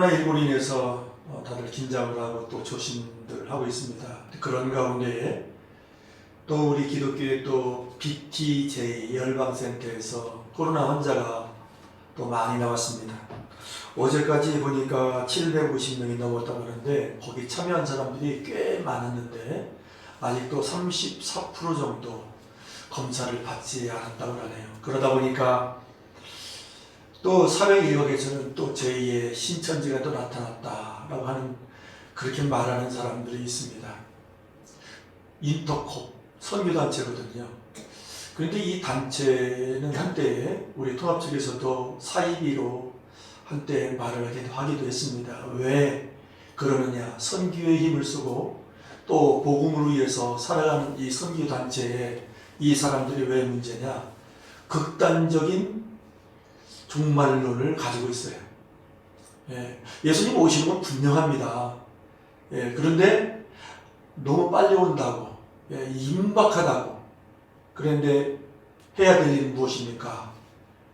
코로나19로 인해서 다들 긴장을 하고 또 조심들 하고 있습니다. 그런 가운데에 또 우리 기독교의 또 BTJ 열방센터에서 코로나 환자가 또 많이 나왔습니다. 어제까지 보니까 750명이 넘었다고 하는데 거기 참여한 사람들이 꽤 많았는데 아직도 34% 정도 검사를 받지 않았다고 하네요. 그러다 보니까 또 사회 일각에서는 또 제2의 신천지가 또 나타났다라고 하는 그렇게 말하는 사람들이 있습니다. 인터콥 선교단체거든요. 그런데 이 단체는 한때 우리 통합 측에서도 사이비로 한때 말을 하기도 했습니다. 왜 그러느냐? 선교의 힘을 쓰고 또 복음을 위해서 살아가는 이 선교단체에 이 사람들이 왜 문제냐? 극단적인 종말론을 가지고 있어요. 예수님 오시는 건 분명합니다. 그런데 너무 빨리 온다고, 임박하다고. 그런데 해야 될 일은 무엇입니까?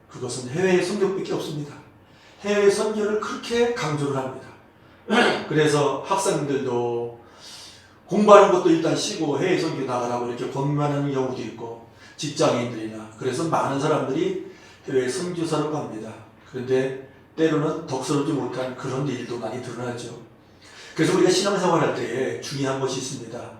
그것은 해외 선교밖에 없습니다. 해외 선교를 그렇게 강조를 합니다. 그래서 학생들도 공부하는 것도 일단 쉬고 해외 선교 나가라고 이렇게 권면하는 경우도 있고, 직장인들이나. 그래서 많은 사람들이 해외 선교사로 갑니다. 그런데 때로는 덕스럽지 못한 그런 일도 많이 드러나죠. 그래서 우리가 신앙생활할 때에 중요한 것이 있습니다.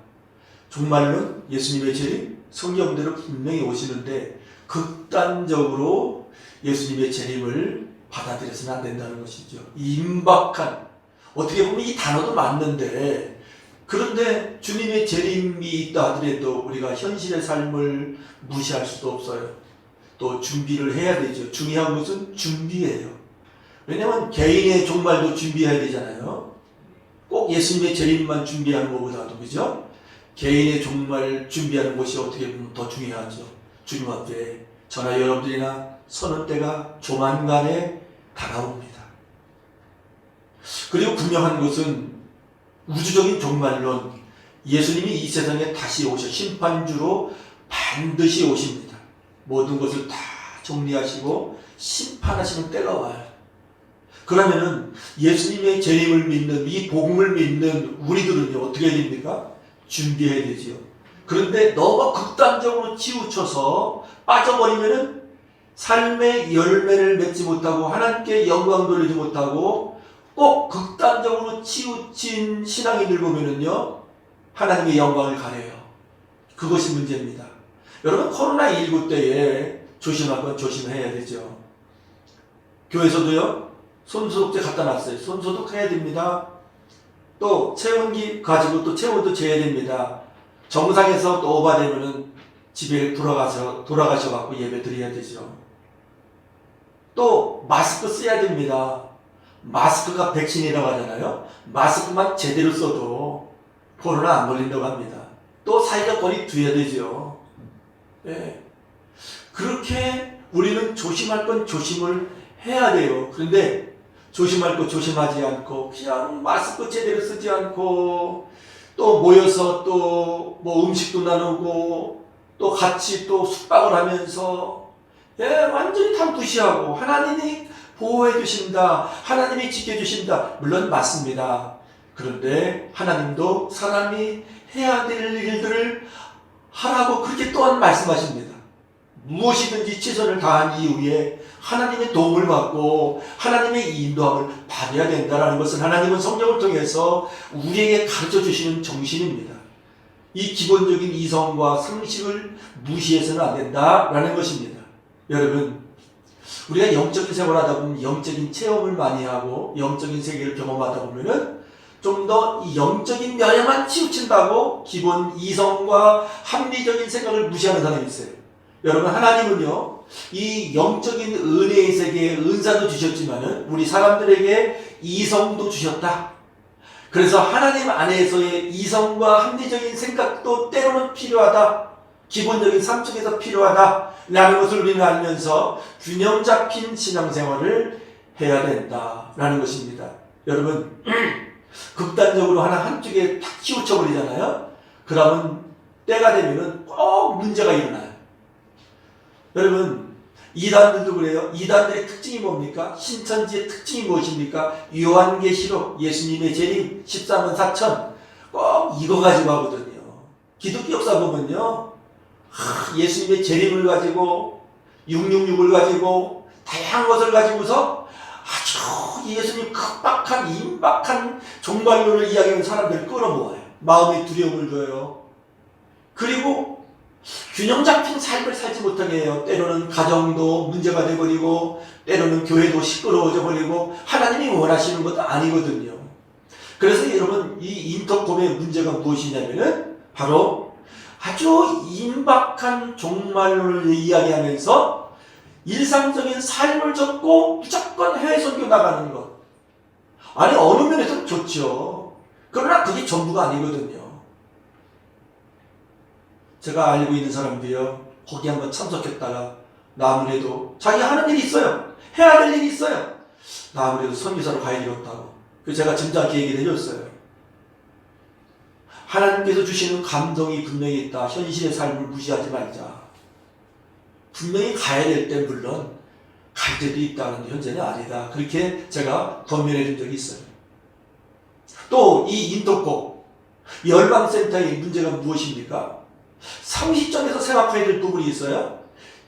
종말론, 예수님의 재림, 성경대로 분명히 오시는데 극단적으로 예수님의 재림을 받아들여서는 안 된다는 것이죠. 임박한, 어떻게 보면 이 단어도 맞는데, 그런데 주님의 재림이 있다 하더라도 우리가 현실의 삶을 무시할 수도 없어요. 또 준비를 해야 되죠. 중요한 것은 준비예요. 왜냐하면 개인의 종말도 준비해야 되잖아요. 꼭 예수님의 재림만 준비하는 것보다도, 그죠? 개인의 종말 준비하는 것이 어떻게 보면 더 중요하죠. 주님 앞에 저나 여러분들이나 서는 때가 조만간에 다가옵니다. 그리고 분명한 것은 우주적인 종말론, 예수님이 이 세상에 다시 오셔 심판주로 반드시 오십니다. 모든 것을 다 정리하시고 심판하시는 때가 와요. 그러면은 예수님의 재림을 믿는, 이 복음을 믿는 우리들은요, 어떻게 해야 됩니까? 준비해야 되지요. 그런데 너무 극단적으로 치우쳐서 빠져버리면은 삶의 열매를 맺지 못하고 하나님께 영광 돌리지 못하고 꼭 극단적으로 치우친 신앙인들 보면은요, 하나님의 영광을 가려요. 그것이 문제입니다. 여러분, 코로나19 때에 조심할 건 조심해야 되죠. 교회에서도요, 손소독제 갖다 놨어요. 손소독 해야 됩니다. 또 체온기 가지고 또 체온도 재야 됩니다. 정상에서 또 오바되면은 집에 돌아가셔갖고 예배 드려야 되죠. 또 마스크 써야 됩니다. 마스크가 백신이라고 하잖아요. 마스크만 제대로 써도 코로나 안 걸린다고 합니다. 또 사회적 거리 두어야 되죠. 그렇게 우리는 조심할 건 조심을 해야 돼요. 그런데 조심할 거 조심하지 않고 그냥 마스크 제대로 쓰지 않고 또 모여서 또 뭐 음식도 나누고 또 같이 또 숙박을 하면서 완전히 다 무시하고 하나님이 보호해 주신다, 하나님이 지켜주신다. 물론 맞습니다. 그런데 하나님도 사람이 해야 될 일들을 하라고 그렇게 또한 말씀하십니다. 무엇이든지 최선을 다한 이후에 하나님의 도움을 받고 하나님의 인도함을 받아야 된다는 것은 하나님은 성경을 통해서 우리에게 가르쳐 주시는 정신입니다. 이 기본적인 이성과 상식을 무시해서는 안 된다라는 것입니다. 여러분, 우리가 영적인 생활을 하다 보면 영적인 체험을 많이 하고 영적인 세계를 경험하다 보면은 좀 더 이 영적인 면에만 치우친다고 기본 이성과 합리적인 생각을 무시하는 사람이 있어요. 여러분, 하나님은요, 이 영적인 은혜의 세계에 은사도 주셨지만은 우리 사람들에게 이성도 주셨다. 그래서 하나님 안에서의 이성과 합리적인 생각도 때로는 필요하다. 기본적인 삶 속에서 필요하다. 라는 것을 우리는 알면서 균형 잡힌 신앙생활을 해야 된다라는 것입니다. 여러분, 극단적으로 한쪽에 탁 치우쳐버리잖아요. 그러면 때가 되면은 꼭 문제가 일어나요. 여러분, 이단들도 그래요. 이단들의 특징이 뭡니까? 신천지의 특징이 무엇입니까? 요한계시록 예수님의 재림 14만 4천 꼭 이거 가지고 하거든요. 기독교 역사 보면요, 예수님의 재림을 가지고 666을 가지고 다양한 것을 가지고서 아주 예수님 급박한 임박한 종말론을 이야기하는 사람들을 끌어모아요. 마음의 두려움을 줘요. 그리고 균형 잡힌 삶을 살지 못하게 해요. 때로는 가정도 문제가 돼버리고 때로는 교회도 시끄러워져 버리고 하나님이 원하시는 것도 아니거든요. 그래서 여러분, 이 인터콤의 문제가 무엇이냐면은 바로 아주 임박한 종말론을 이야기하면서 일상적인 삶을 접고 무조건 해외 선교 나가는 것. 아니, 어느 면에서는 좋죠. 그러나 그게 전부가 아니거든요. 제가 알고 있는 사람들이요, 거기 한번 참석했다가 나 아무래도 자기 하는 일이 있어요. 해야 될 일이 있어요. 나 아무래도 선교사로 가야 되겠다고. 그래서 제가 점잖게 얘기를 해줬어요. 하나님께서 주시는 감동이 분명히 있다. 현실의 삶을 무시하지 말자. 분명히 가야 될 때 물론 갈 때도 있다는 현재는 아니다. 그렇게 제가 권면해 준 적이 있어요. 또 이 인터콤 열방센터의 문제가 무엇입니까? 30점에서 생각해야 될 부분이 있어요.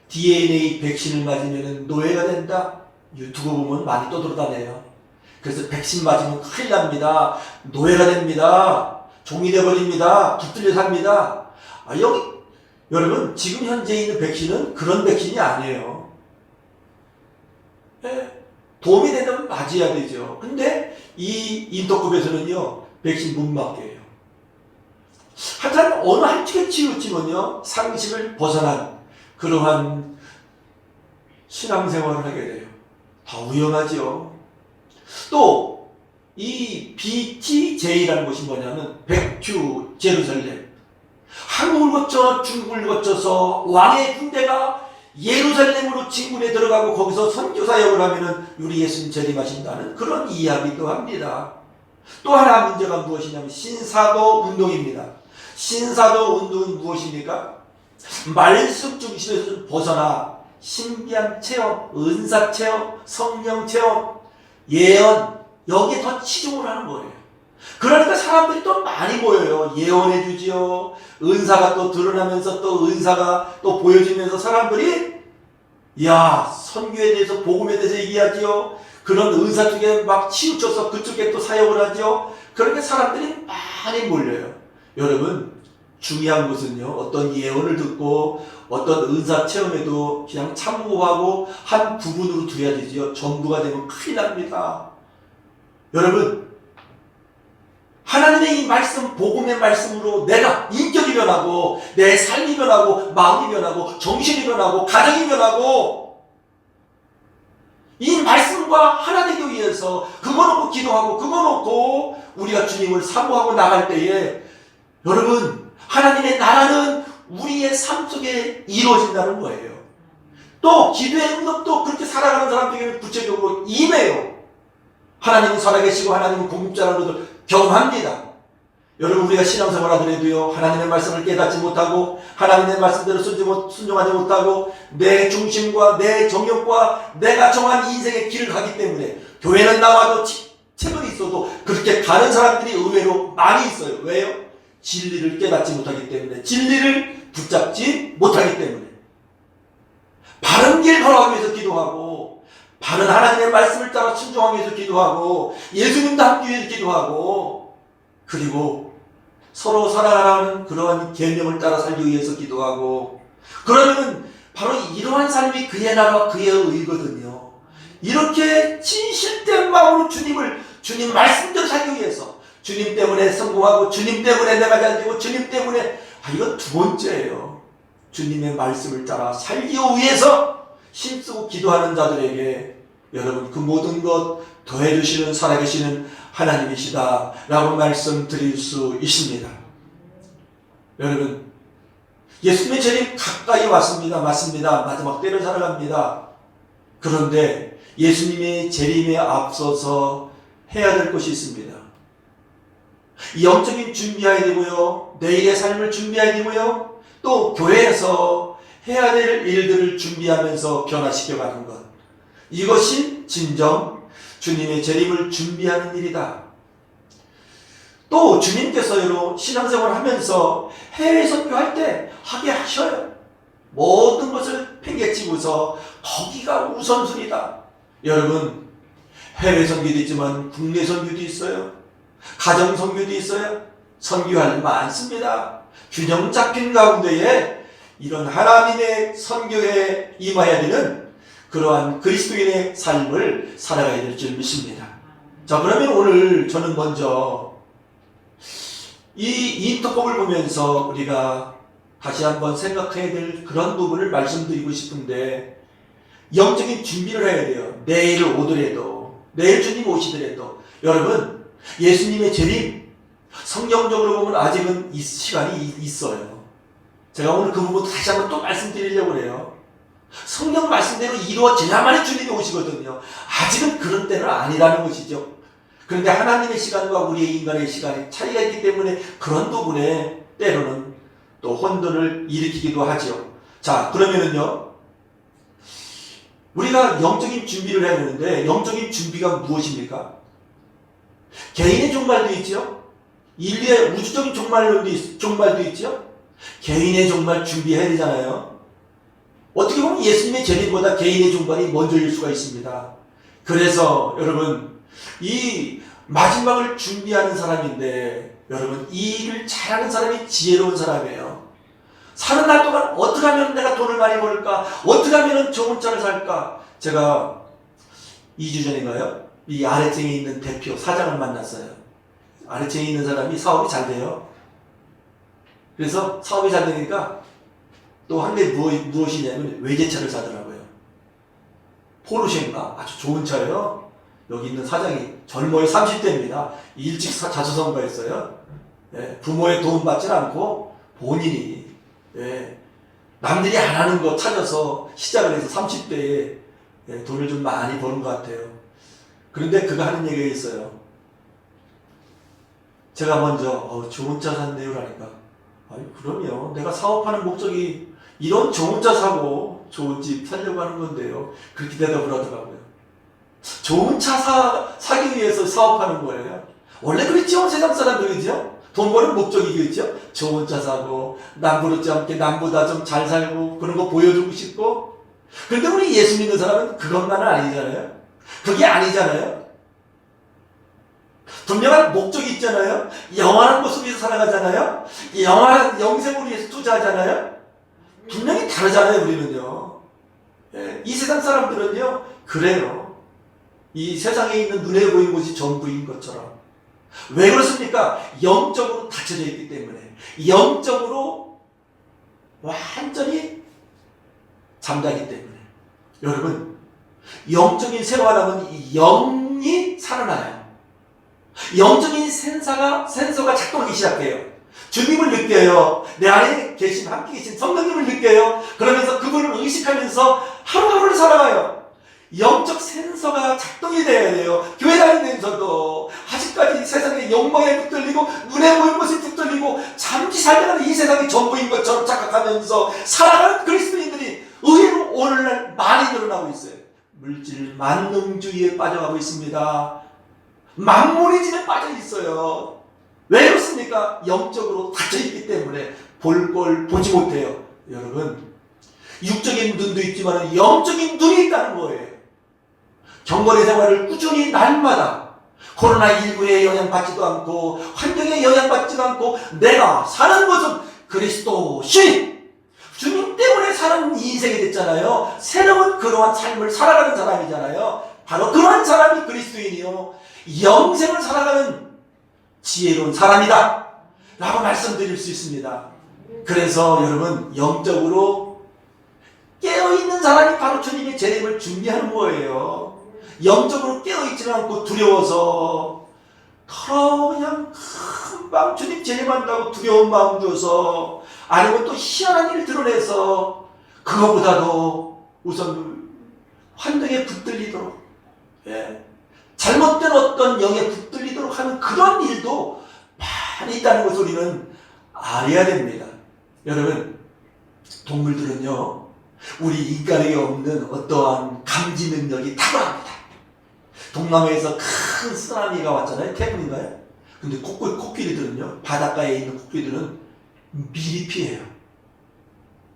DNA 백신을 맞으면 노예가 된다. 유튜브 보면 많이 떠돌아다녀요. 그래서 백신 맞으면 큰일 납니다. 노예가 됩니다. 종이 돼버립니다. 붙들려 삽니다. 여러분, 지금 현재 있는 백신은 그런 백신이 아니에요. 네, 도움이 된다면 맞아야 되죠. 근데 이 인터콤에서는요, 백신 못 맞게 해요. 하여튼 어느 한쪽에 치우치면요, 상식을 벗어난 그러한 신앙생활을 하게 돼요. 다 위험하죠. 또 이 BTJ라는 곳이 뭐냐면 백주 제루살렘. 한국을 거쳐 중국을 거쳐서 왕의 군대가 예루살렘으로 진군에 들어가고 거기서 선교사역을 하면은 우리 예수님 재림하신다는 그런 이야기도 합니다. 또 하나 문제가 무엇이냐면 신사도 운동입니다. 신사도 운동은 무엇입니까? 말씀 중심에서 좀 벗어나 신비한 체험, 은사 체험, 성령 체험, 예언, 여기에 더 치중을 하는 거예요. 그러니까 사람들이 또 많이 모여요. 예언해 주지요. 은사가 또 드러나면서 또 은사가 또 보여지면서 사람들이 선교에 대해서 복음에 대해서 얘기하지요. 그런 은사 쪽에 막 치우쳐서 그쪽에 또 사역을 하죠. 그렇게 사람들이 많이 몰려요. 여러분, 중요한 것은요, 어떤 예언을 듣고 어떤 은사 체험에도 그냥 참고하고 한 부분으로 두어야 되지요. 전부가 되면 큰일 납니다. 여러분, 하나님의 이 말씀, 복음의 말씀으로 내가 인격이 변하고 내 삶이 변하고 마음이 변하고 정신이 변하고 가정이 변하고 이 말씀과 하나 되기 위해서 그거 놓고 기도하고 그거 놓고 우리가 주님을 사모하고 나갈 때에 여러분, 하나님의 나라는 우리의 삶 속에 이루어진다는 거예요. 또 기도의 응답도 그렇게 살아가는 사람들에게 구체적으로 임해요. 하나님은 살아계시고 하나님은 공급자라는 것을 경험합니다. 여러분, 우리가 신앙생활 하더라도요, 하나님의 말씀을 깨닫지 못하고 하나님의 말씀대로 순종하지 못하고 내 중심과 내 정욕과 내가 정한 인생의 길을 가기 때문에 교회는 나와도 책은 있어도 그렇게 가는 사람들이 의외로 많이 있어요. 왜요? 진리를 깨닫지 못하기 때문에, 진리를 붙잡지 못하기 때문에. 바른 길 걸어가기 위해서 기도하고 바른 하나님의 말씀을 따라 순종하기 위해서 기도하고 예수님도 함께 위해서 기도하고 그리고 서로 사랑하라는 그러한 계명을 따라 살기 위해서 기도하고, 그러면 바로 이러한 삶이 그의 나라와 그의 의거든요. 이렇게 진실된 마음으로 주님 말씀대로 살기 위해서, 주님 때문에 성공하고 주님 때문에 내가 잘 되고 주님 때문에, 이건 두 번째예요. 주님의 말씀을 따라 살기 위해서 힘쓰고 기도하는 자들에게 여러분, 그 모든 것 더해주시는 살아계시는 하나님이시다 라고 말씀드릴 수 있습니다. 여러분, 예수님의 재림 가까이 왔습니다. 맞습니다. 마지막 때를 살아갑니다. 그런데 예수님의 재림에 앞서서 해야 될 것이 있습니다. 영적인 준비해야 되고요, 내일의 삶을 준비해야 되고요, 또 교회에서 해야 될 일들을 준비하면서 변화시켜가는 것. 이것이 진정 주님의 재림을 준비하는 일이다. 또 주님께서 신앙생활을 하면서 해외 선교할 때 하게 하셔요. 모든 것을 팽개치고서 거기가 우선순위다. 여러분, 해외 선교도 있지만 국내 선교도 있어요. 가정 선교도 있어요. 선교할 일 많습니다. 균형 잡힌 가운데에 이런 하나님의 선교에 임해야 되는 그러한 그리스도인의 삶을 살아가야 될 줄 믿습니다. 자, 그러면 오늘 저는 먼저 이 인터법을 보면서 우리가 다시 한번 생각해야 될 그런 부분을 말씀드리고 싶은데, 영적인 준비를 해야 돼요. 내일 오더라도, 내일 주님 오시더라도. 여러분, 예수님의 재림, 성경적으로 보면 아직은 이 시간이 있어요. 제가 오늘 그 부분 다시 한번 또 말씀드리려고 그래요. 성경 말씀대로 이루어져야만이 주님이 오시거든요. 아직은 그런 때는 아니라는 것이죠. 그런데 하나님의 시간과 우리의 인간의 시간에 차이가 있기 때문에 그런 부분에 때로는 또 혼돈을 일으키기도 하죠. 자, 그러면은요, 우리가 영적인 준비를 해야 되는데, 영적인 준비가 무엇입니까? 개인의 종말도 있죠. 인류의 우주적인 종말도 있죠. 개인의 종말 준비해야 되잖아요. 어떻게 보면 예수님의 재림보다 개인의 종말이 먼저일 수가 있습니다. 그래서 여러분, 이 마지막을 준비하는 사람인데, 여러분, 이 일을 잘하는 사람이 지혜로운 사람이에요. 사는 날 동안 어떻게 하면 내가 돈을 많이 벌을까? 어떻게 하면 좋은 차를 살까? 제가 2주 전인가요? 이 아래층에 있는 대표 사장을 만났어요. 아래층에 있는 사람이 사업이 잘 돼요. 그래서 사업이 잘 되니까 또 한 게 무엇이냐면 외제차를 사더라고요. 포르쉐인가? 아주 좋은 차예요. 여기 있는 사장이 젊어요. 30대입니다. 일찍 자수성가했어요. 예, 부모의 도움 받지 않고 본인이, 예, 남들이 안 하는 거 찾아서 시작을 해서 30대에 예, 돈을 좀 많이 버는 것 같아요. 그런데 그가 하는 얘기가 있어요. 제가 먼저 좋은 차 샀네요 라니까, 아니 그럼요, 내가 사업하는 목적이 이런 좋은 차 사고 좋은 집 살려고 하는 건데요. 그렇게 대답을 하더라고요. 좋은 차 사기 위해서 사업하는 거예요. 원래 그렇죠. 세상 사람들이죠. 돈 버는 목적이 그렇죠. 좋은 차 사고 남부럽지 않게 남보다 좀 잘 살고 그런 거 보여주고 싶고. 그런데 우리 예수 믿는 사람은 그것만은 아니잖아요. 그게 아니잖아요. 분명한 목적이 있잖아요. 영원한 모습 위해서 살아가잖아요. 영원한 영생을 위해서 투자하잖아요. 분명히 다르잖아요. 우리는요. 예, 이 세상 사람들은요 그래요. 이 세상에 있는 눈에 보이는 것이 전부인 것처럼. 왜 그렇습니까? 영적으로 닫혀져 있기 때문에. 영적으로 완전히 잠자기 때문에. 여러분, 영적인 생활하면 영이 살아나요. 영적인 센서가 작동하기 시작해요. 주님을 느껴요. 내 안에 함께 계신 성령님을 느껴요. 그러면서 그분을 의식하면서 하루하루를 살아가요. 영적 센서가 작동이 돼야 돼요. 교회 다니면서도 아직까지 세상의 욕망에 붙들리고 눈에 보이는 것에 붙들리고 잠시 살다가는 이 세상이 전부인 것처럼 착각하면서 살아가는 그리스도인들이 의외로 오늘날 많이 늘어나고 있어요. 물질 만능주의에 빠져가고 있습니다. 만문의진에 빠져 있어요. 왜 그렇습니까? 영적으로 닫혀있기 때문에 볼 걸 보지 못해요. 여러분, 육적인 눈도 있지만 영적인 눈이 있다는 거예요. 경건의 생활을 꾸준히 날마다 코로나19에 영향받지도 않고 환경에 영향받지도 않고 내가 사는 것은 그리스도 신 주님 때문에 사는 인생이 됐잖아요. 새로운 그러한 삶을 살아가는 사람이잖아요. 바로 그러한 사람이 그리스도인이요 영생을 살아가는 지혜로운 사람이다 라고 말씀드릴 수 있습니다. 그래서 여러분, 영적으로 깨어있는 사람이 바로 주님의 재림을 준비하는 거예요. 영적으로 깨어있지는 않고 두려워서 그냥 금방 주님 재림한다고 두려운 마음 줘서, 아니면 또 희한한 일을 드러내서 그거보다도 우선 환경에 붙들리도록, 예, 잘못된 어떤 영에 붙들리도록 하는 그런 일도 많이 있다는 것을 우리는 알아야 됩니다. 여러분, 동물들은요, 우리 인간에게 없는 어떠한 감지 능력이 탁월합니다. 동남아에서 큰 쓰나미가 왔잖아요. 태풍인가요? 근데 코끼리들은요, 바닷가에 있는 코끼리들은 미리 피해요.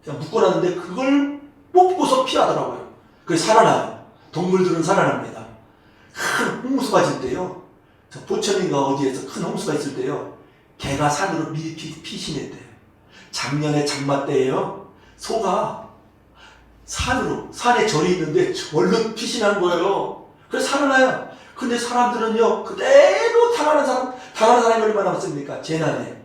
그냥 묶어놨는데 그걸 뽑고서 피하더라고요. 그게 살아나요. 동물들은 살아납니다. 큰 홍수가 질 때요, 포천인가 어디에서 큰 홍수가 있을 때요, 개가 산으로 미리 피신했대요. 작년에 장마 때에요, 소가 산에 절이 있는데 절로 피신한 거예요. 그래서 살아나요. 근데 사람들은요, 그대로 당하는 사람이 얼마나 많습니까? 재난에.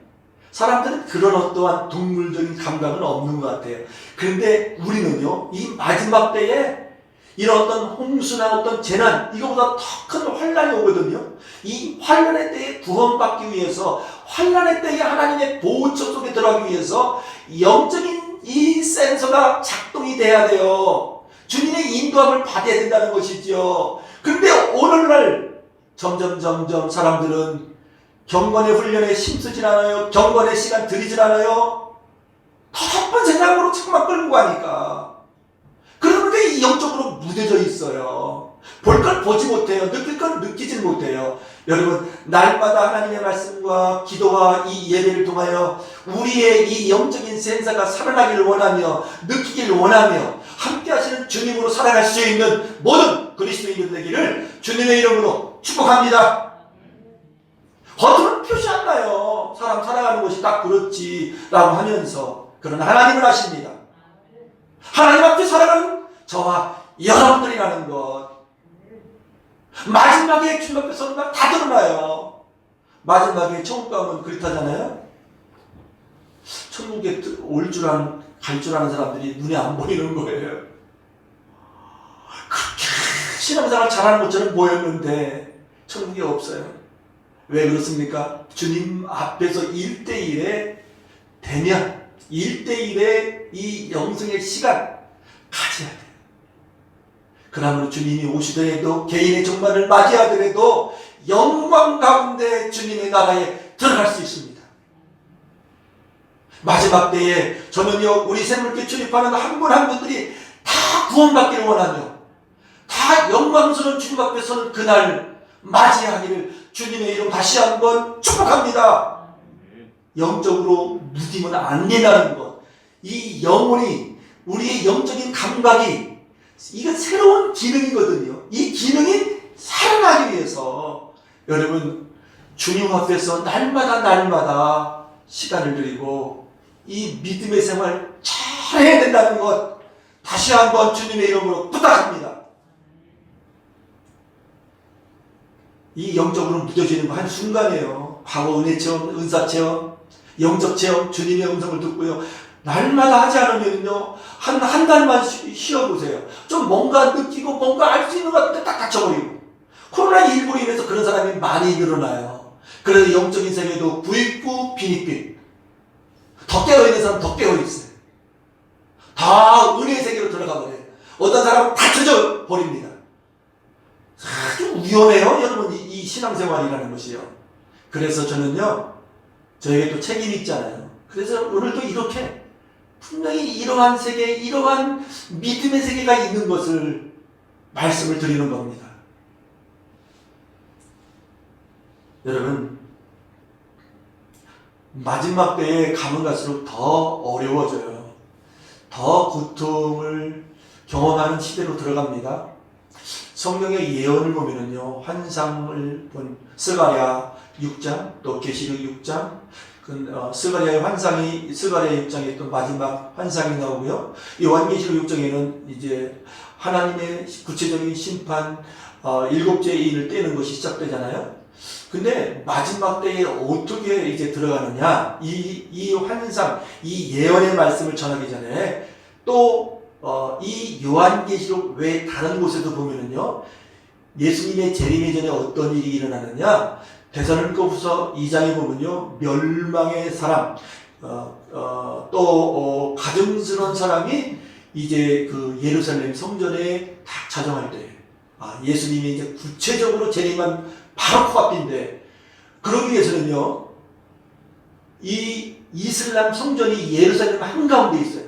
사람들은 그런 어떠한 동물적인 감각은 없는 것 같아요. 그런데 우리는요, 이 마지막 때에 이런 어떤 홍수나 어떤 재난, 이거보다 더 큰 환란이 오거든요. 이 환란의 때에 구원받기 위해서, 환란의 때에 하나님의 보호처 속에 들어가기 위해서 영적인 이 센서가 작동이 돼야 돼요. 주님의 인도함을 받아야 된다는 것이죠. 그런데 오늘날 점점 사람들은 경건의 훈련에 힘쓰질 않아요. 경건의 시간 들이질 않아요. 더 나쁜 생각으로 자꾸만 끌고 가니까. 그런데 이 영적으로 무뎌져 있어요. 볼 걸 보지 못해요. 느낄 걸 느끼질 못해요. 여러분, 날마다 하나님의 말씀과 기도와 이 예배를 통하여 우리의 이 영적인 센서가 살아나기를 원하며, 느끼기를 원하며, 함께 하시는 주님으로 살아갈 수 있는 모든 그리스도인들 되기를 주님의 이름으로 축복합니다. 겉으로는 표시 안 나요. 사람 살아가는 것이 딱 그렇지라고 하면서. 그러나 하나님은 아십니다. 하나님 앞에 살아가는 저와 여러분들이라는 것. 마지막에 주님 앞에 서는 날 다 드러나요. 마지막에 천국 가면 그렇다잖아요. 천국에 갈 줄 아는 사람들이 눈에 안 보이는 거예요. 그렇게 신앙생활 잘하는 것처럼 보였는데 천국이 없어요. 왜 그렇습니까? 주님 앞에서 1대1에 대면, 1대1의 이 영성의 시간 가져야 돼요. 그러므로 주님이 오시더라도, 개인의 종말을 맞이하더라도 영광 가운데 주님의 나라에 들어갈 수 있습니다. 마지막 때에 저는요, 우리 새롭게 출입하는 한 분 한 분들이 다 구원받기를 원하며, 다 영광스러운 주님 앞에 서는 그날 맞이하기를 주님의 이름 다시 한번 축복합니다. 영적으로 무디면 안 된다는 것. 이 영혼이, 우리의 영적인 감각이, 이건 새로운 기능이거든요. 이 기능이 살아나기 위해서 여러분, 주님 앞에서 날마다 시간을 드리고 이 믿음의 생활 잘 해야 된다는 것, 다시 한번 주님의 이름으로 부탁합니다. 이 영적으로 묻어지는 거 한 순간이에요. 과거 은혜 체험, 은사 체험, 영적 체험, 주님의 음성을 듣고요, 날마다 하지 않으면요, 한 달만 쉬어보세요. 좀 뭔가 느끼고 뭔가 알 수 있는 것 같은데 딱 닫혀버리고. 코로나19로 인해서 그런 사람이 많이 늘어나요. 그래서 영적인 세계도 부익부 빈익빈. 더 깨어있는 사람 더 깨어있어요. 다 은혜의 세계로 들어가 버려요. 어떤 사람은 닫혀져 버립니다. 아주 위험해요, 여러분, 이 신앙생활이라는 것이요. 그래서 저는요, 저에게 또 책임이 있잖아요. 그래서 오늘도 이렇게 분명히 이러한 세계, 이러한 믿음의 세계가 있는 것을 말씀을 드리는 겁니다. 여러분, 마지막 때에 가면 갈수록 더 어려워져요. 더 고통을 경험하는 시대로 들어갑니다. 성경의 예언을 보면은요, 환상을 본 스가랴 6장, 또 계시록 6장, 스가랴의 환상이, 스가랴 6장에 또 마지막 환상이 나오고요. 요한계시록 6장에는 이제 하나님의 구체적인 심판, 일곱째 인을 떼는 것이 시작되잖아요. 근데 마지막 때에 어떻게 이제 들어가느냐, 이 환상, 이 예언의 말씀을 전하기 전에 또 이 요한계시록 외 다른 곳에도 보면은요, 예수님의 재림의 전에 어떤 일이 일어나느냐, 데살로니가후서 2장에 보면요, 멸망의 사람, 또 가증스러운 사람이 이제 그 예루살렘 성전에 딱 자정할 때, 예수님이 이제 구체적으로 재림한 바로 코앞인데, 그러기 위해서는요, 이 이슬람 성전이 예루살렘 한가운데 있어요.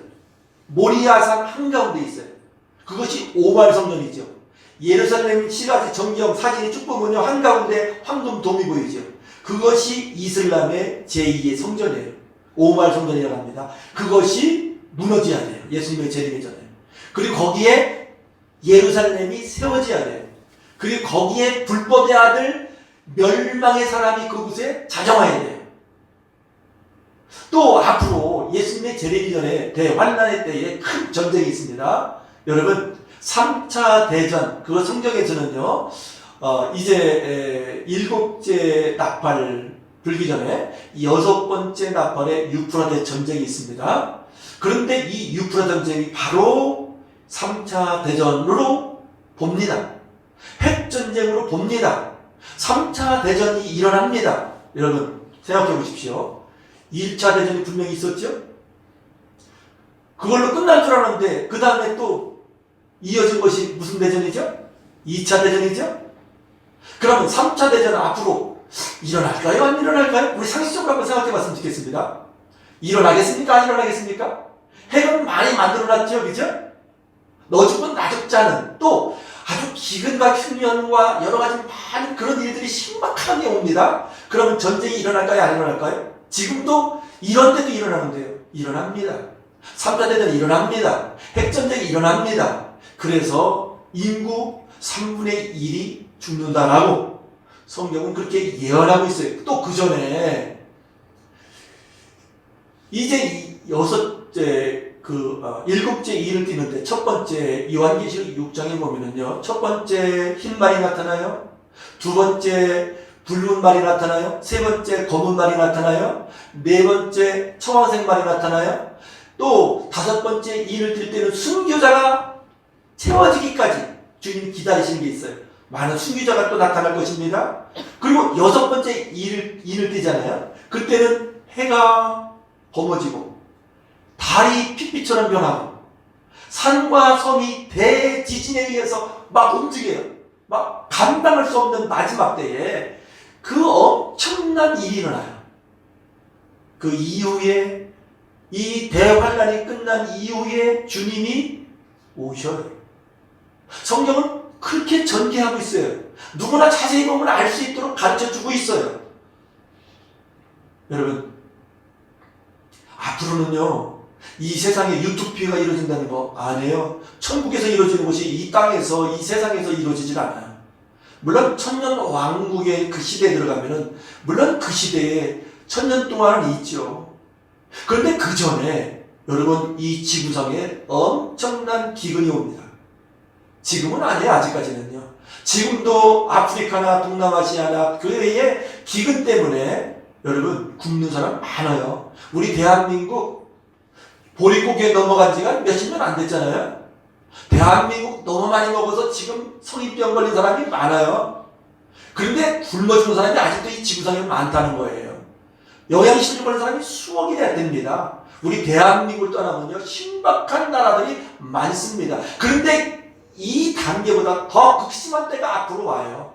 모리아산 한가운데 있어요. 그것이 오말 성전이죠. 예루살렘 시가지 정경 사진이 쭉 보면요, 한가운데 황금 돔이 보이죠. 그것이 이슬람의 제2의 성전이에요. 오말 성전이라고 합니다. 그것이 무너져야 돼요. 예수님의 재림이 전에. 그리고 거기에 예루살렘이 세워져야 돼요. 그리고 거기에 불법의 아들 멸망의 사람이 그곳에 자정해야 돼요. 또 앞으로 예수님의 재림이 전에 대환난의 때에 큰 전쟁이 있습니다. 여러분 3차 대전, 그거 성경에서는요, 이제 7째 나팔 불기 전에 6번째 나팔에 유프라데 전쟁이 있습니다. 그런데 이 유프라데 전쟁이 바로 3차 대전으로 봅니다. 핵전쟁으로 봅니다. 3차 대전이 일어납니다. 여러분 생각해 보십시오. 1차 대전이 분명히 있었죠? 그걸로 끝날 줄 알았는데 그 다음에 또 이어진 것이 무슨 대전이죠? 2차 대전이죠? 그러면 3차 대전은 앞으로 일어날까요? 안 일어날까요? 우리 상식적으로 한번 생각해 봤으면 좋겠습니다. 일어나겠습니까? 안 일어나겠습니까? 핵은 많이 만들어놨죠, 그죠? 너 죽은 나 죽자는, 또 아주 기근과 흉년과 여러 가지 많은 그런 일들이 신박하게 옵니다. 그러면 전쟁이 일어날까요? 안 일어날까요? 지금도 이런 때도 일어나는데요. 일어납니다. 3차 대전이 일어납니다. 핵전쟁이 일어납니다. 그래서 인구 3분의 1이 죽는다라고 성경은 그렇게 예언하고 있어요. 또 그 전에 이제 일곱째 이를 띠는데 첫 번째 요한계시록 6장에 보면은요, 첫 번째 흰 말이 나타나요. 두 번째 붉은 말이 나타나요. 세 번째 검은 말이 나타나요. 네 번째 청황색 말이 나타나요. 또 다섯 번째 이를 뜰 때는 순교자가 채워지기까지 주님이 기다리시는 게 있어요. 많은 순교자가 또 나타날 것입니다. 그리고 여섯 번째 이를 띠잖아요. 그때는 해가 검어지고 달이 핏빛처럼 변하고 산과 섬이 대지진에 의해서 막 움직여요. 막 감당할 수 없는 마지막 때에 그 엄청난 일이 일어나요. 그 이후에 이 대환란이 끝난 이후에 주님이 오셔요. 성경은 그렇게 전개하고 있어요. 누구나 자세히 보면 알 수 있도록 가르쳐주고 있어요. 여러분, 앞으로는요, 이 세상에 유토피아가 이루어진다는 거 아니에요. 천국에서 이루어지는 것이 이 땅에서, 이 세상에서 이루어지질 않아요. 물론 천년 왕국의 그 시대에 들어가면은, 물론 그 시대에 천년 동안은 있죠. 그런데 그 전에 여러분 이 지구상에 엄청난 기근이 옵니다. 지금은 아니에요. 아직까지는요. 지금도 아프리카나 동남아시아나 그 외에 기근 때문에 여러분 굶는 사람 많아요. 우리 대한민국 보릿고개에 넘어간 지가 몇십 년 안 됐잖아요. 대한민국 너무 많이 먹어서 지금 성인병 걸린 사람이 많아요. 그런데 굶어 죽는 사람이 아직도 이 지구상에 많다는 거예요. 영양실조 걸린 사람이 수억이 돼야 됩니다. 우리 대한민국을 떠나면요, 신박한 나라들이 많습니다. 그런데 이 단계보다 더 극심한 때가 앞으로 와요.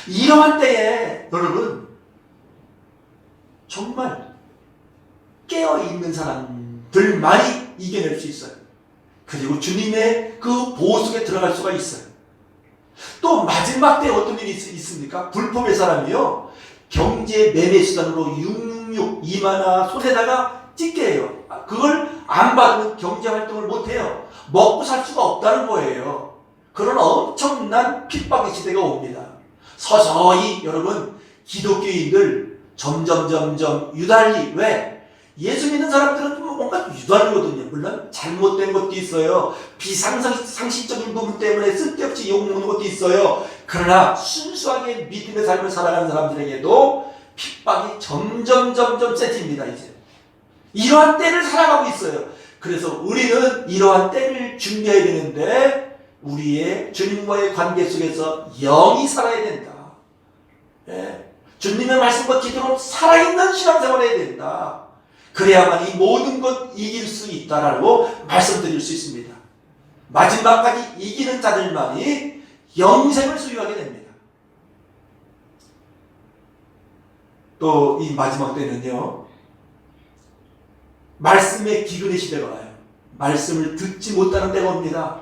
이러한 때에 여러분 정말 깨어있는 사람들만이 이겨낼 수 있어요. 그리고 주님의 그 보호 속에 들어갈 수가 있어요. 또 마지막 때 어떤 일이 있습니까? 불법의 사람이요, 경제 매매 수단으로 666 이마나 손에다가 찍게 해요. 그걸 안 받으면 경제 활동을 못 해요. 먹고 살 수가 없다는 거예요. 그런 엄청난 핍박의 시대가 옵니다. 서서히 여러분 기독교인들 점점 유달리, 왜? 예수 믿는 사람들은 뭔가 유달리거든요. 물론 잘못된 것도 있어요. 비상식적인 부분 때문에 쓸데없이 욕먹는 것도 있어요. 그러나 순수하게 믿음의 삶을 살아가는 사람들에게도 핍박이 점점 세집니다. 이제 이러한 때를 살아가고 있어요. 그래서 우리는 이러한 때를 준비해야 되는데 우리의 주님과의 관계 속에서 영이 살아야 된다. 예. 주님의 말씀과 기도로 살아있는 신앙생활을 해야 된다. 그래야만 이 모든 것 이길 수 있다라고 말씀드릴 수 있습니다. 마지막까지 이기는 자들만이 영생을 소유하게 됩니다. 또 이 마지막 때는요, 말씀의 기근의 시대가 와요. 말씀을 듣지 못하는 때가 옵니다.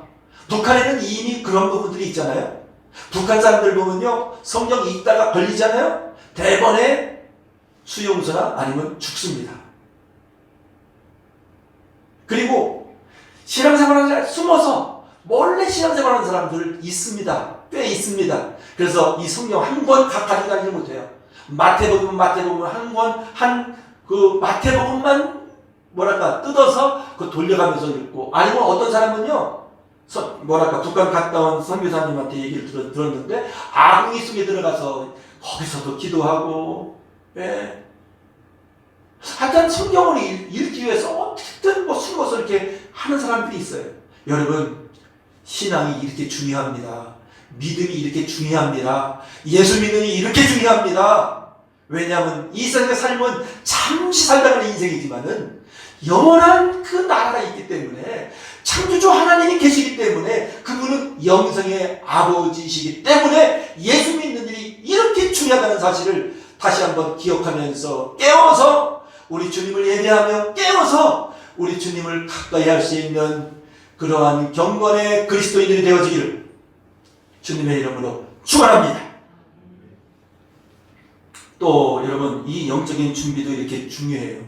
북한에는 이미 그런 부분들이 있잖아요. 북한 사람들 보면요, 성경 읽다가 걸리잖아요. 대번에 수용소나 아니면 죽습니다. 그리고 신앙생활하는 사람, 숨어서 몰래 신앙생활하는 사람들 있습니다. 꽤 있습니다. 그래서 이 성경 한 권 가지고 다니지 못해요. 마태복음 한 권, 그 마태복음만 뭐랄까 뜯어서 그 돌려가면서 읽고, 아니면 어떤 사람은요, 북한 갔다 온 선교사님한테 얘기를 들었는데, 아궁이 속에 들어가서 거기서도 기도하고, 예. 하여튼 성경을 읽기 위해서 어떻게든 뭐 숨어서 이렇게 하는 사람들이 있어요. 여러분, 신앙이 이렇게 중요합니다. 믿음이 이렇게 중요합니다. 예수 믿음이 이렇게 중요합니다. 왜냐하면 이 세상의 삶은 잠시 살다가는 인생이지만은 영원한 그 나라가 있기 때문에, 창조주 하나님이 계시기 때문에, 그분은 영생의 아버지이시기 때문에 예수 믿는 일이 이렇게 중요하다는 사실을 다시 한번 기억하면서 깨워서 우리 주님을 예배하며 깨워서 우리 주님을 가까이 할 수 있는 그러한 경건의 그리스도인들이 되어지기를 주님의 이름으로 축원합니다. 또 여러분, 이 영적인 준비도 이렇게 중요해요.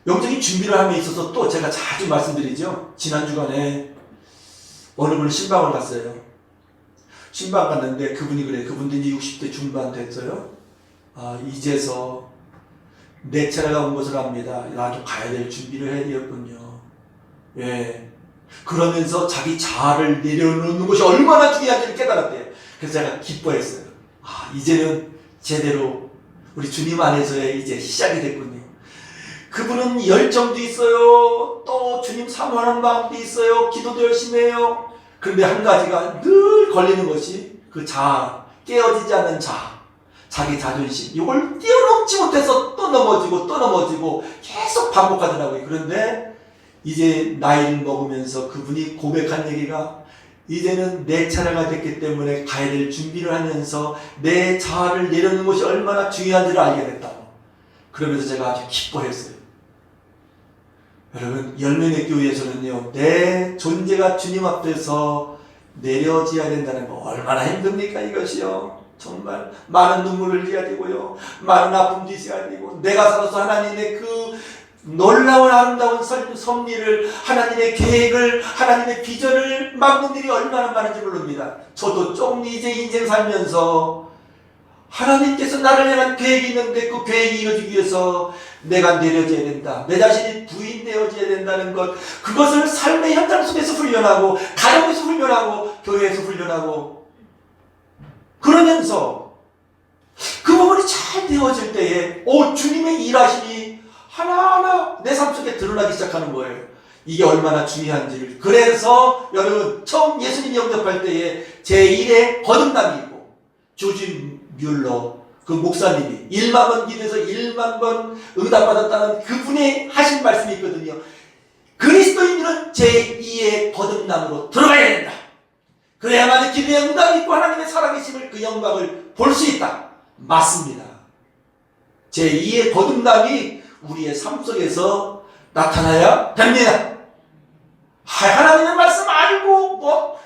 영적인 준비를 함에 있어서 또 제가 자주 말씀드리죠. 지난 주간에 어느 분이 신방을 갔어요. 신방 갔는데 그분이 그래. 그분도 이제 60대 중반 됐어요. 이제서 내 차례가 온 것을 압니다. 나도 가야 될 준비를 해야 되었군요. 예. 그러면서 자기 자아를 내려놓는 것이 얼마나 중요한지를 깨달았대요. 그래서 제가 기뻐했어요. 이제는 제대로 우리 주님 안에서의 이제 시작이 됐군요. 그분은 열정도 있어요. 또 주님 사모하는 마음도 있어요. 기도도 열심히 해요. 그런데 한 가지가 늘 걸리는 것이 그 자아, 깨어지지 않는 자아, 자기 자존심, 이걸 뛰어넘지 못해서 또 넘어지고 계속 반복하더라고요. 그런데 이제 나이를 먹으면서 그분이 고백한 얘기가, 이제는 내 차례가 됐기 때문에 가야 될 준비를 하면서 내 자아를 내려놓는 것이 얼마나 중요한지를 알게 됐다고. 그러면서 제가 아주 기뻐했어요. 여러분, 열매의 교회에서는요, 내 존재가 주님 앞에서 내려져야 된다는 거 얼마나 힘듭니까, 이것이요. 정말 많은 눈물을 흘려야 되고요, 많은 아픔도 있어야 되고, 내가 살아서 하나님의 그 놀라운 아름다운 섭리를, 하나님의 계획을, 하나님의 비전을 막는 일이 얼마나 많은지 모릅니다. 저도 조금 이제 인생 살면서 하나님께서 나를 향한 계획이 있는데 그 계획이 이루어지기 위해서 내가 내려져야 된다, 내 자신이 부인되어져야 된다는 것, 그것을 삶의 현장 속에서 훈련하고, 가정에서 훈련하고, 교회에서 훈련하고, 그러면서 그 부분이 잘 되어질 때에 주님의 일하심이 하나하나 내 삶 속에 드러나기 시작하는 거예요. 이게 얼마나 중요한지를. 그래서 여러분, 처음 예수님이 영접할 때에 제1의 거듭남이 있고, 조지 뮬러 그 목사님이 1만 번 기도해서 1만 번 응답받았다는 그분의 하신 말씀이 있거든요. 그리스도인들은 제2의 거듭남으로 들어가야 된다. 그래야만 기도의 응답이 있고 하나님의 살아계심을, 그 영광을 볼 수 있다. 맞습니다. 제2의 거듭남이 우리의 삶 속에서 나타나야 됩니다. 하나님의 말씀 알고,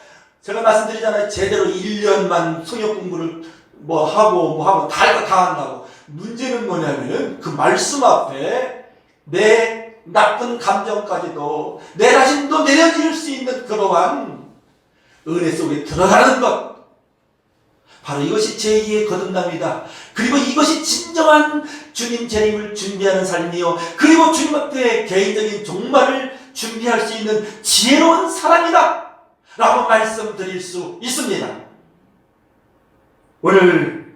제가 말씀드리잖아요. 제대로 1년만 성역 공부를 하고 다 한다고. 문제는 뭐냐면은 그 말씀 앞에 내 나쁜 감정까지도, 내 자신도 내려질 수 있는 그러한 은혜 속에 들어가는 것, 바로 이것이 제2의 거듭남이다. 그리고 이것이 진정한 주님 재림을 준비하는 삶이요, 그리고 주님 앞에 개인적인 종말을 준비할 수 있는 지혜로운 사람이다 라고 말씀드릴 수 있습니다. 오늘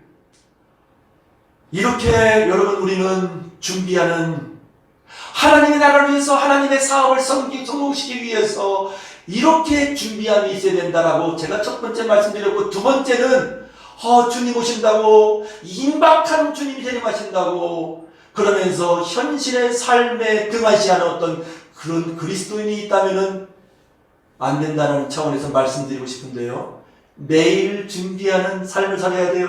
이렇게 여러분, 우리는 준비하는, 하나님의 나라를 위해서, 하나님의 사업을 성공시키기 위해서 이렇게 준비함이 있어야 된다라고 제가 첫 번째 말씀드렸고, 두 번째는 주님 오신다고, 임박한 주님이 재림하신다고 그러면서 현실의 삶에 등한시하는 어떤 그런 그리스도인이 있다면은 안 된다는 차원에서 말씀드리고 싶은데요, 내일 준비하는 삶을 살아야 돼요.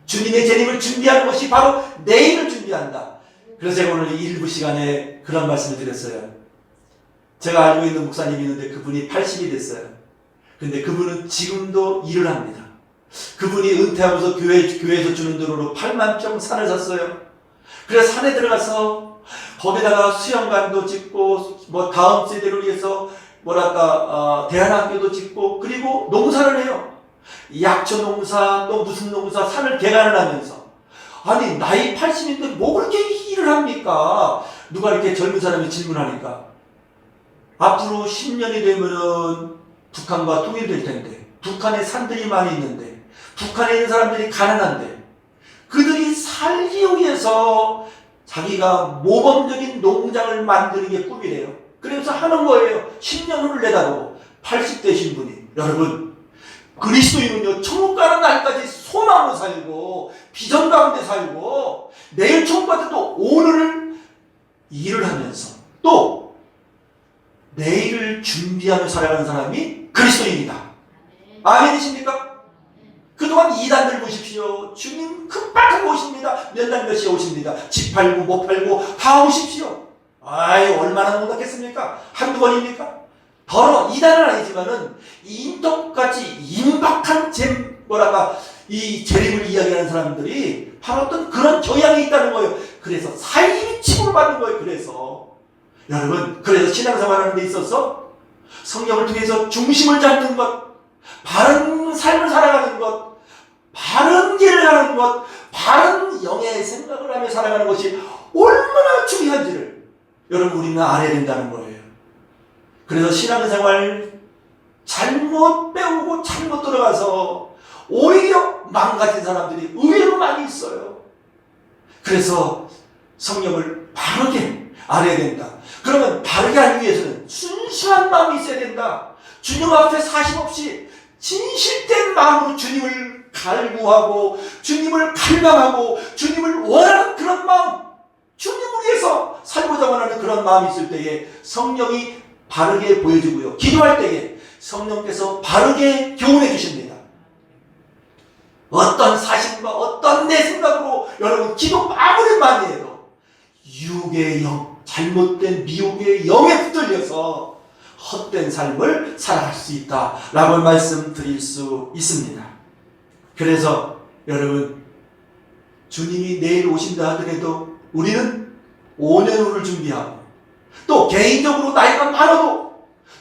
주님의 재림을 준비하는 것이 바로 내일을 준비한다. 그래서 제가 오늘 일부 시간에 그런 말씀을 드렸어요. 제가 알고 있는 목사님이 있는데 그분이 80이 됐어요. 근데 그분은 지금도 일을 합니다. 그분이 은퇴하면서 교회에서 주는 돈으로 8만 평 산을 샀어요. 그래서 산에 들어가서 거기다가 수영관도 짓고 뭐 다음 세대를 위해서 대안학교도 짓고 그리고 농사를 해요. 약초 농사 또 무슨 농사 산을 개간을 하면서 아니 나이 80인데 뭐 그렇게 일을 합니까? 누가 이렇게 젊은 사람이 질문하니까 앞으로 10년이 되면은 북한과 통일될 텐데 북한에 산들이 많이 있는데 북한에 있는 사람들이 가난한데 그들이 살기 위해서 자기가 모범적인 농장을 만드는 게 꿈이래요. 그래서 하는 거예요. 10년 후를 내다보고 80 되신 분이 여러분 그리스도인은요 천국 가는 날까지 소망으로 살고 비전 가운데 살고 내일 천국 같은 또 오늘을 일을 하면서 또 내일을 준비하며 살아가는 사람이 그리스도인이다. 아멘이십니까? 그동안 이단들 보십시오. 주님 급박하게 오십니다. 몇 날 몇 시에 오십니다. 집 팔고 못 팔고 다 오십시오. 아이 얼마나 못났겠습니까? 한두 번입니까? 더러 이단은 아니지만은 인덕같이 임박한 이 재림을 이야기하는 사람들이 바로 어떤 그런 경향이 있다는 거예요. 그래서 사이비 치고를 받는 거예요. 그래서 여러분 그래서 신앙생활하는 데 있어서 성경을 통해서 중심을 잡는 것, 바른 삶을 살아가는 것, 바른 길을 가는 것, 바른 영의 생각을 하며 살아가는 것이 얼마나 중요한지를 여러분 우리는 알아야 된다는 거예요. 그래서 신앙생활 잘못 배우고 잘못 들어가서 오히려 망가진 사람들이 의외로 많이 있어요. 그래서 성경을 바르게 알아야 된다. 그러면 바르게 알기 위해서는 순수한 마음이 있어야 된다. 주님 앞에 사심 없이 진실된 마음으로 주님을 갈구하고 주님을 갈망하고 주님을 원하는 그런 마음, 주님을 위해서 살고자 원하는 그런 마음이 있을 때에 성령이 바르게 보여주고요. 기도할 때에 성령께서 바르게 교훈해 주십니다. 어떤 사심과 어떤 내 생각으로 여러분 기도 아무리 많이 해도 유혹의 영, 잘못된 미혹의 영에 붙들려서 헛된 삶을 살아갈 수 있다라고 말씀드릴 수 있습니다. 그래서 여러분 주님이 내일 오신다 하더라도 우리는 5년 후를 준비하고 또 개인적으로 나이가 많아도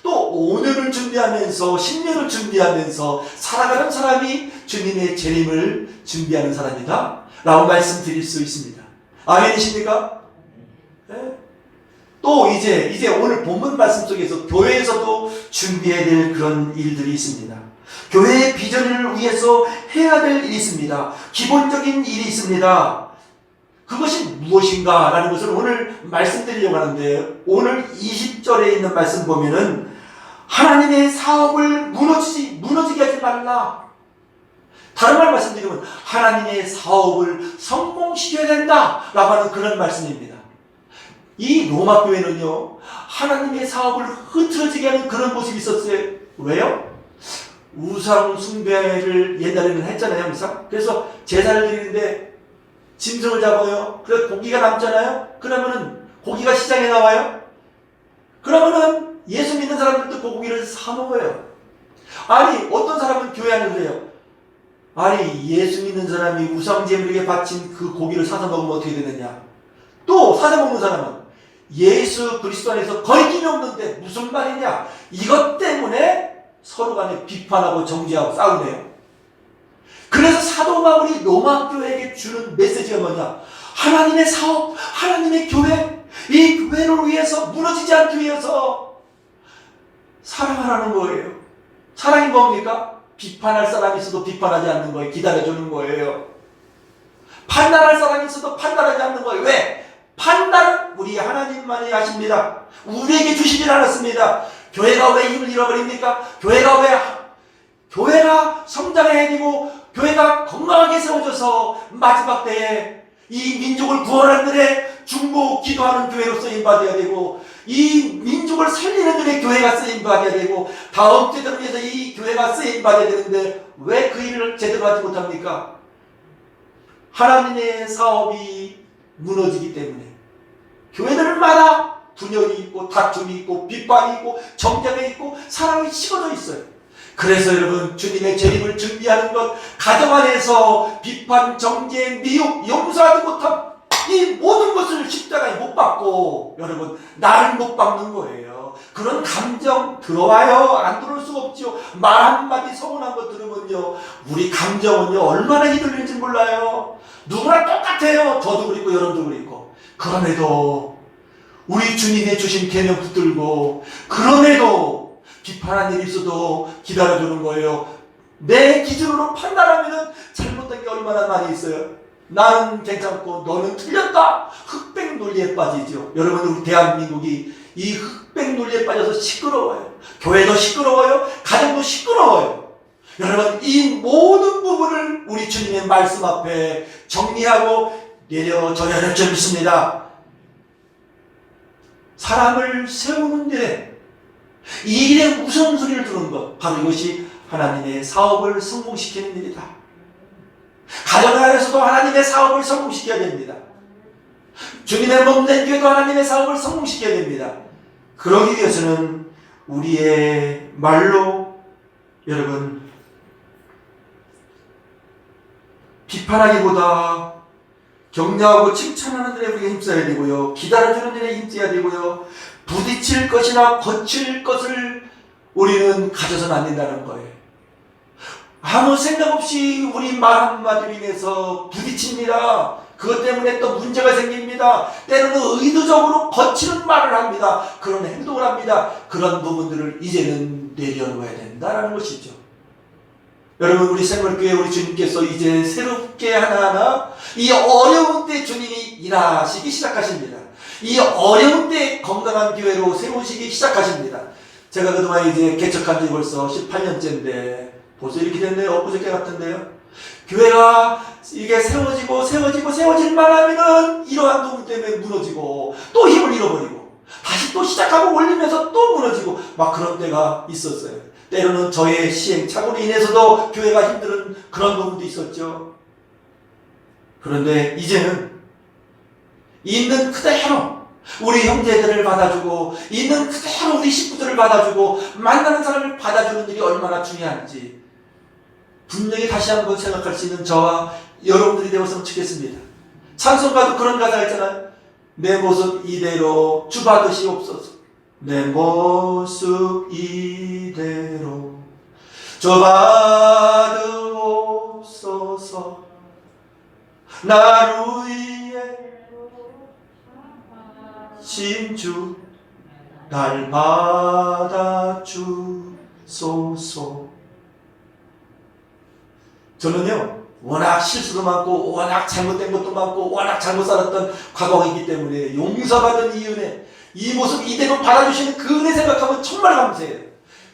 또 5년을 준비하면서 10년을 준비하면서 살아가는 사람이 주님의 재림을 준비하는 사람이다 라고 말씀드릴 수 있습니다. 아멘이십니까? 네? 또 이제 오늘 본문 말씀 속에서 교회에서도 준비해야 될 그런 일들이 있습니다. 교회의 비전을 위해서 해야 될 일이 있습니다. 기본적인 일이 있습니다. 그것이 무엇인가 라는 것을 오늘 말씀드리려고 하는데 오늘 20절에 있는 말씀 보면은 하나님의 사업을 무너지게 하지 말라. 다른 말 말씀드리면 하나님의 사업을 성공시켜야 된다 라고 하는 그런 말씀입니다. 이 로마 교회는요 하나님의 사업을 흐트러지게 하는 그런 모습이 있었어요. 왜요? 우상 숭배를 옛날에는 했잖아요. 우상. 그래서 제사를 드리는데 짐승을 잡아요. 그래서 고기가 남잖아요. 그러면은 고기가 시장에 나와요. 그러면은 예수 믿는 사람들도 그 고기를 사 먹어요. 아니 어떤 사람은 교회 안에 그래요. 아니 예수 믿는 사람이 우상 제물에게 바친 그 고기를 사서 먹으면 어떻게 되느냐. 또 사서 먹는 사람은 예수 그리스도 안에서 거리낌이 없는데 무슨 말이냐. 이것 때문에 서로 간에 비판하고 정죄하고 싸우네요. 그래서 사도 바울이 로마 교회에게 주는 메시지가 뭐냐. 하나님의 사업, 하나님의 교회, 이 교회를 위해서 무너지지 않기 위해서 사랑하라는 거예요. 사랑이 뭡니까? 비판할 사람이 있어도 비판하지 않는 거예요. 기다려주는 거예요. 판단할 사람이 있어도 판단하지 않는 거예요. 왜? 판단은 우리 하나님만이 하십니다. 우리에게 주시질 않았습니다. 교회가 왜 힘을 잃어버립니까? 교회가 성장해야 되고 교회가 건강하게 세워져서 마지막 때에 이 민족을 구원하는 일에 중보 기도하는 교회로 쓰임받아야 되고 이 민족을 살리는 일에 교회가 쓰임받아야 되고 다음 세대를 위해서 이 교회가 쓰임받아야 되는데 왜 그 일을 제대로 하지 못합니까? 하나님의 사업이 무너지기 때문에 교회들마다 분열이 있고 다툼이 있고 비판이 있고 정쟁이 있고 사랑이 식어져 있어요. 그래서 여러분, 주님의 재림을 준비하는 것, 가정 안에서 비판, 정죄, 미혹, 용서하지 못함, 이 모든 것을 십자가에 못 박고 여러분 나를 못 박는 거예요. 그런 감정 들어와요? 안 들어올 수가 없죠. 말 한마디 서운한 거 들으면요, 우리 감정은요 얼마나 휘둘리는지 몰라요. 누구나 똑같아요. 저도 그렇고 여러분도 그렇고. 그럼에도 우리 주님의 주신 계명 붙들고, 그럼에도 비판한 일이 있어도 기다려주는 거예요. 내 기준으로 판단하면 잘못된 게 얼마나 많이 있어요. 나는 괜찮고 너는 틀렸다. 흑백 논리에 빠지죠. 여러분, 우리 대한민국이 이 흑백 논리에 빠져서 시끄러워요. 교회도 시끄러워요. 가정도 시끄러워요. 여러분, 이 모든 부분을 우리 주님의 말씀 앞에 정리하고 내려줘야 될 줄 믿습니다. 사람을 세우는 일에, 이 일의 우선순위를 두는 것, 바로 이것이 하나님의 사업을 성공시키는 일이다. 가정 안에서도 하나님의 사업을 성공시켜야 됩니다. 주님의 몸된 교회도 하나님의 사업을 성공시켜야 됩니다. 그러기 위해서는 우리의 말로 여러분 비판하기보다 격려하고 칭찬하는 일에 우리가 힘써야 되고요. 기다려주는 일에 힘써야 되고요. 부딪힐 것이나 거칠 것을 우리는 가져서는 안 된다는 거예요. 아무 생각 없이 우리 말 한마디로 인해서 부딪힙니다. 그것 때문에 또 문제가 생깁니다. 때로는 의도적으로 거치는 말을 합니다. 그런 행동을 합니다. 그런 부분들을 이제는 내려놓아야 된다는 것이죠. 여러분, 우리 생물교회 우리 주님께서 이제 새롭게 하나하나 이 어려운 때 주님이 일하시기 시작하십니다. 이 어려운 때 건강한 교회로 세우시기 시작하십니다. 제가 그동안 이제 개척한 지 벌써 18년째인데 벌써 이렇게 됐네요. 엊그저께 같은데요. 교회가 이게 세워질만 하면은 이러한 부분 때문에 무너지고 또 힘을 잃어버리고 다시 또 시작하고 올리면서 또 무너지고 막 그런 때가 있었어요. 때로는 저의 시행착오로 인해서도 교회가 힘든 그런 부분도 있었죠. 그런데 이제는 있는 그대로 우리 형제들을 받아주고, 있는 그대로 우리 식구들을 받아주고, 만나는 사람을 받아주는 일이 얼마나 중요한지 분명히 다시 한번 생각할 수 있는 저와 여러분들이 되었으면 좋겠습니다. 찬송가도 그런 가사가 있잖아요. 내 모습 이대로 주 받으시옵소서. 내 모습 이대로 주 받으옵소서. 나를 위해 신주 날 받아주소서. 저는요, 워낙 실수도 많고 워낙 잘못된 것도 많고 워낙 잘못 살았던 과거가 있기 때문에 용서받은 이 은혜, 이 모습 이대로 받아주시는 그 은혜 생각하면 정말 감사해요.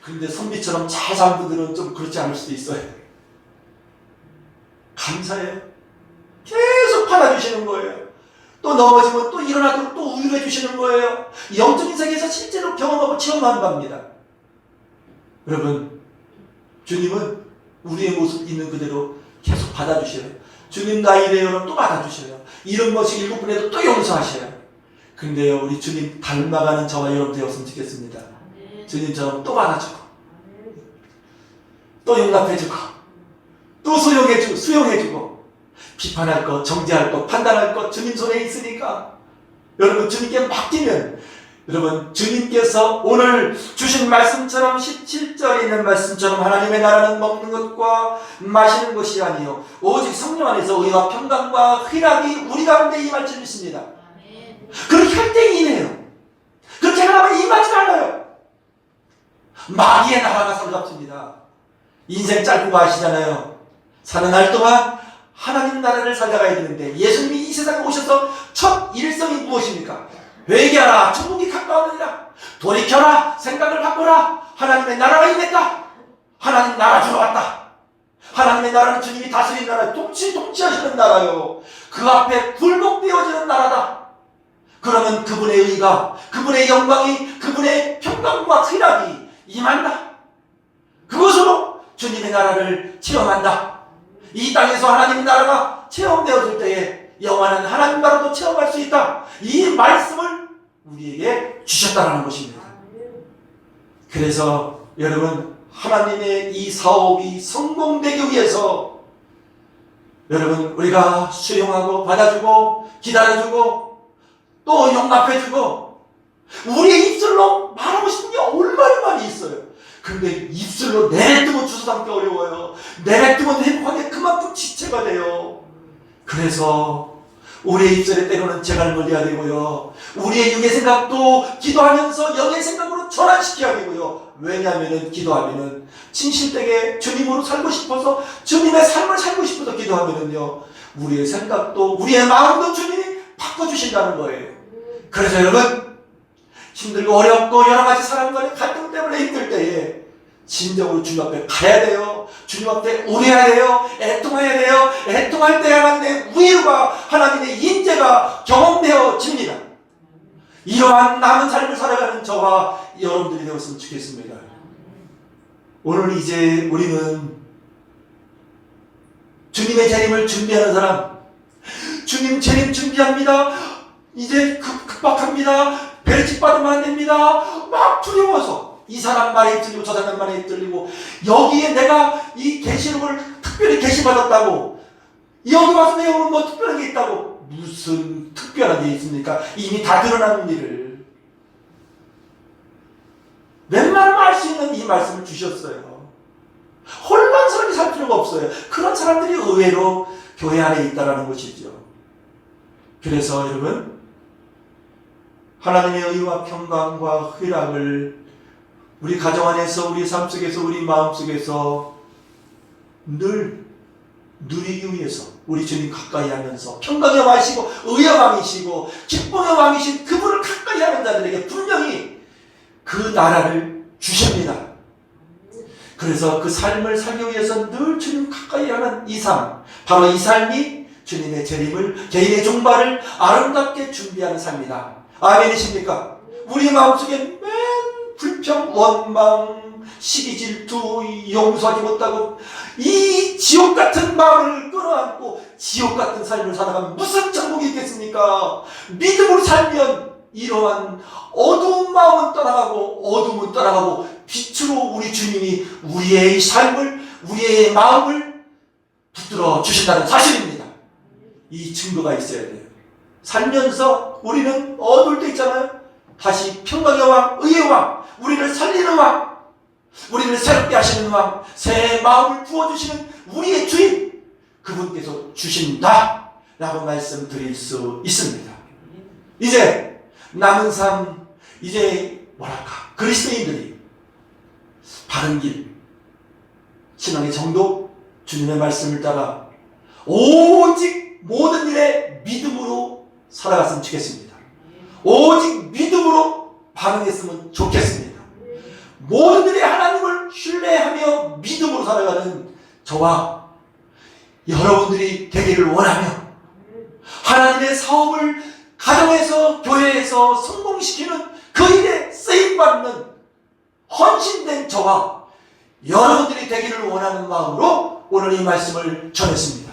그런데 선비처럼 잘 산 분들은 좀 그렇지 않을 수도 있어요. 감사해요. 계속 받아주시는 거예요. 또 넘어지면 또 일어나도록 또 우유해 주시는 거예요. 영적인 세계에서 실제로 경험하고 체험한 겁니다. 여러분, 주님은 우리의 모습 있는 그대로 계속 받아주셔요. 주님 나 이래요는 또 받아주셔요. 이런 것이 7분에도 또 용서하셔요. 근데요, 우리 주님 닮아가는 저와 여러분 되었으면 좋겠습니다. 주님처럼 또 받아주고 또 용납해주고 또 수용해주고 비판할 것, 정죄할 것, 판단할 것 주님 손에 있으니까 여러분 주님께 맡기면, 여러분 주님께서 오늘 주신 말씀처럼 17절에 있는 말씀처럼 하나님의 나라는 먹는 것과 마시는 것이 아니요 오직 성령 안에서 의와 평강과 희락이 우리 가운데 임할 줄 믿습니다. 그렇게 할 때 임해요. 그렇게 하면 임하지 않아요. 마귀의 나라가 살갑습니다. 인생 짧은 거 아시잖아요. 사는 날 동안 하나님 나라를 살아가야 되는데 예수님이 이 세상에 오셔서 첫 일성이 무엇입니까? 회개하라, 천국이 가까우니라. 돌이켜라, 생각을 바꿔라. 하나님의 나라가 임했다. 하나님 나라 주러 왔다. 하나님의 나라는 주님이 다스리는 나라, 통치하시는 나라요. 그 앞에 굴복되어지는 나라다. 그러면 그분의 의가, 그분의 영광이, 그분의 평강과 희락이 임한다. 그것으로 주님의 나라를 체험한다. 이 땅에서 하나님의 나라가 체험되어질 때에 영원한 하나님 나라도 체험할 수 있다. 이 말씀을 우리에게 주셨다는 것입니다. 그래서 여러분, 하나님의 이 사업이 성공되기 위해서 여러분, 우리가 수용하고 받아주고 기다려주고 또 용납해주고 우리의 입술로 말하고 싶은 게 얼마나 많이 있어요. 그런데 입술로 내뱉으면 주워 담기 어려워요. 내뱉으면 행복하게 그만큼 지체가 돼요. 그래서 우리의 입술에 때로는 재갈 물려야 되고요. 우리의 육의 생각도 기도하면서 영의 생각으로 전환시켜야 되고요. 왜냐하면 기도하면은 진실되게 주님으로 살고 싶어서 주님의 삶을 살고 싶어서 기도하면은요, 우리의 생각도 우리의 마음도 주님이 바꿔주신다는 거예요. 그래서 여러분, 힘들고 어렵고 여러 가지 사람과의 갈등 때문에 힘들 때에 진정으로 주님 앞에 가야 돼요. 주님 앞에 우려야 돼요. 애통해야 돼요. 애통할 때 하나님의 위로가, 하나님의 인재가 경험되어집니다. 이러한 남은 삶을 살아가는 저와 여러분들이 되었으면 좋겠습니다. 오늘 이제 우리는 주님의 재림을 준비하는 사람, 주님 재림 준비합니다. 이제 급박합니다. 배척받으면 안 됩니다. 막 두려워서 이 사람 말에 휩쓸리고 저 사람 말에 휩쓸리고, 여기에 내가 이 계시록을 특별히 계시받았다고, 여기 와서 내가 뭐 특별한 게 있다고, 무슨 특별한 게 있습니까? 이미 다 드러나는 일을 웬만하면 알 수 있는 이 말씀을 주셨어요. 혼란스럽게 살 필요가 없어요. 그런 사람들이 의외로 교회 안에 있다는 것이죠. 그래서 여러분, 하나님의 의와 평강과 희락을 우리 가정 안에서, 우리 삶 속에서, 우리 마음 속에서 늘 누리기 위해서 우리 주님 가까이 하면서, 평강의 왕이시고 의의 왕이시고 기쁨의 왕이신 그분을 가까이 하는 자들에게 분명히 그 나라를 주십니다. 그래서 그 삶을 살기 위해서 늘 주님 가까이 하는 이 삶, 바로 이 삶이 주님의 재림을, 개인의 종말을 아름답게 준비하는 삶이다. 아멘이십니까? 우리 마음속에 맨 불평, 원망, 시기, 질투, 용서하지 못하고 이 지옥 같은 마음을 끌어안고 지옥 같은 삶을 살아가면 무슨 천국이 있겠습니까? 믿음으로 살면 이러한 어두운 마음은 떠나가고 어둠은 떠나가고 빛으로 우리 주님이 우리의 삶을, 우리의 마음을 붙들어 주신다는 사실입니다. 이 증거가 있어야 돼요. 살면서 우리는 어두울 때 있잖아요. 다시 평강의 왕, 의의 왕, 우리를 살리는 왕, 우리를 새롭게 하시는 왕, 새 마음을 부어주시는 우리의 주인, 그분께서 주신다 라고 말씀드릴 수 있습니다. 이제 남은 삶, 이제 뭐랄까, 그리스도인들이 바른 길, 신앙의 정도, 주님의 말씀을 따라 오직 모든 일에 믿음으로 살아갔으면 좋겠습니다. 오직 믿음으로 반응했으면 좋겠습니다. 모든 일에 하나님을 신뢰하며 믿음으로 살아가는 저와 여러분들이 되기를 원하며, 하나님의 사업을 가정에서 교회에서 성공시키는 그 일에 쓰임받는 헌신된 저와 여러분들이 되기를 원하는 마음으로 오늘 이 말씀을 전했습니다.